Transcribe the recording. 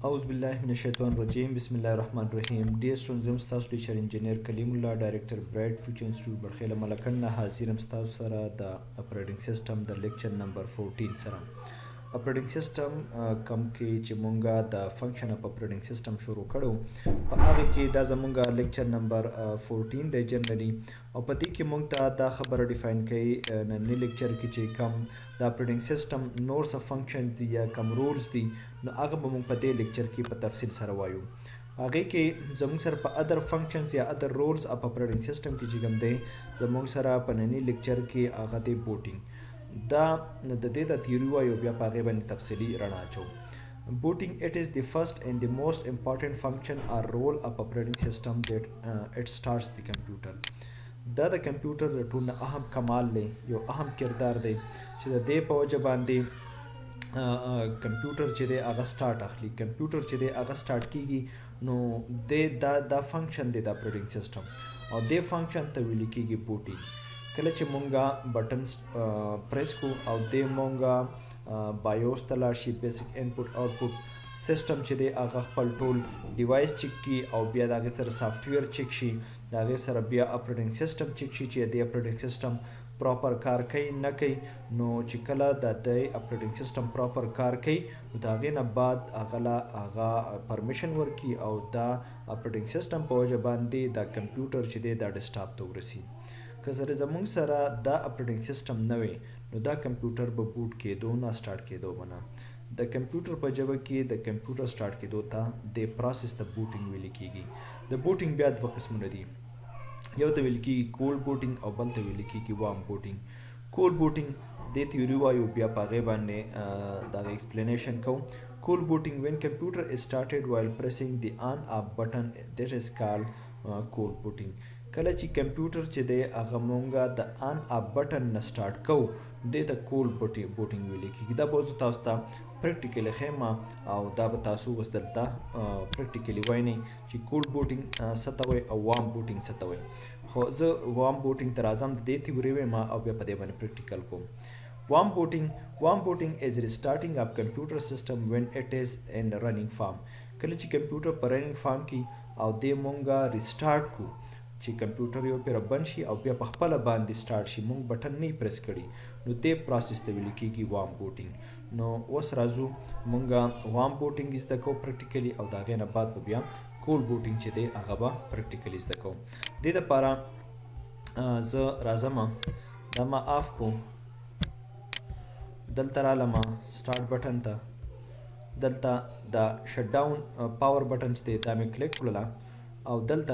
أعوذ بالله من الشيطان الرجيم بسم الله الرحمن الرحیم. ډیر ستونزم ستاسو ټیچر انجینیر کلیمالله ډایرکټر برایټ فیوچر انسټیټیوټ بټخیله ملکند نه حاضرم ستاسو سره د اپریټینګ سیسټم د لیکچر نمبر 14 سره. اپریټینګ سیسټم کوم کې چې مونږه د فنکشن اف اپریټینګ سیسټم شروع کړو په هغه کې دا زمونږه لیکچر نمبر 14 دی جنرالي، او په دې کې مونږ ته دا خبره ډیفاین کوي نننی لیکچر کې چې کوم د اپریټینګ سیسټم نورس اف فنکشن دي یا کوم رولز دي نو هغه به مونږ په دې لیکچر کې په تفصیل سره وایو. هغې کې زموږ سره په ادر فنکشنز یا ادر رولز اف اپریټینګ سیسټم کې چې کوم دی زموږ سره په ننني لیکچر کې هغه دی بوټینګ. دا د دې د تیوري وایو بیا په هغې باندې تفصیلي رڼا اچوو. Booting, it is the first and the most important function or role of operating system that it starts the computer. دا د کمپیوټر د ټولو نه اهم کمال دی، یو اهم کردار دی چې د دې په وجه باندې کمپیوټر چې دی هغه سټارټ اخلي. کمپیوټر چې دی هغه سټارټ کیږي نو دا فنکشن دی د اپریټینګ سیسټم، او دې فنکشن ته ویل کیږي بوټینګ. کله چې مونږه بټنز پریس کو او دې مونږه بایوس ته لاړ شي، بیسک انپوټ آوټپوټ سیسټم چې دی هغه خپل ټول ډیوایس چیک کي او بیا د هغې سره سافټویر چیک شي، د هغې سره بیا اپریټینګ سیسټم چیک شي چې د اپریټینګ سیسټم پراپر کار کوي نه کوي. نو چې کله د اپریټینګ سیسټم پراپر کار کوي نو د هغې نه بعد هغه پرمیشن ورکړي او دا اپریټینګ سیسټم په وجه باندې دا کمپیوټر چې دی دا ډیسکټاپ ته ورسي. که سره زموږ سره دا اپریټینګ سیسټم نه وي نو دا کمپیوټر به بوټ کېدو نه سټارټ کېدو به نه. د کمپیوټر په ژبه کې د کمپیوټر سټارټ کېدو ته د پروسس د بوټینګ ویل کېږي. د بوټینګ بیا دوه قسمونه دي، یو ته ویل کېږي کولډ بوټینګ او بل ته ویل کېږي وارم بوټینګ. کولډ بوټینګ دې تیوري وایو بیا په هغې باندې د هغې ایکسپلینیشن کوو. کولډ بوټینګ when computer is started while pressing the on off button that is called cold booting. کله چې کمپیوټر چې دی هغه مونږه د آن اپ بټن نه سټارټ کوو دې ته کولډ بوټینګ ویل کېږي. دا به زه تاسو ته پریکټیکلی ښیم او دا به تاسو اوس دلته پریکټیکلی وینئ چې کولډ بوټینګ څه ته وایي او وارم بوټینګ څه ته وایي. خو زه وارم بوټینګ ته راځم، د دې تیوري ویم او بیا په دې باندې پریکټیکل کوم. Warm booting is restarting of computer system when it is in running form. کله چې کمپیوټر په رننګ فارم کې او دې مونږه ریسټارټ کو چې کمپیوټر یو پیر بند شي او بیا په خپله باندې سټارټ شي، مونږ بټن نه پریس کړي نو دې پروسس ته ویل کېږي وارم بوټینګ. نو اوس راځو مونږه وارم بوټینګ زده کوو پریکټیکلی او د هغې نه بعد به بیا کولډ بوټینګ چې دی هغه به پریکټیکلی زده کوو. دې دپاره زه راځم دا ما آف کو، دلته رالم سټارټ بټن ته، دلته د شټ ډاون پاور بټن چې دی دا مې کلیک کړله او دلته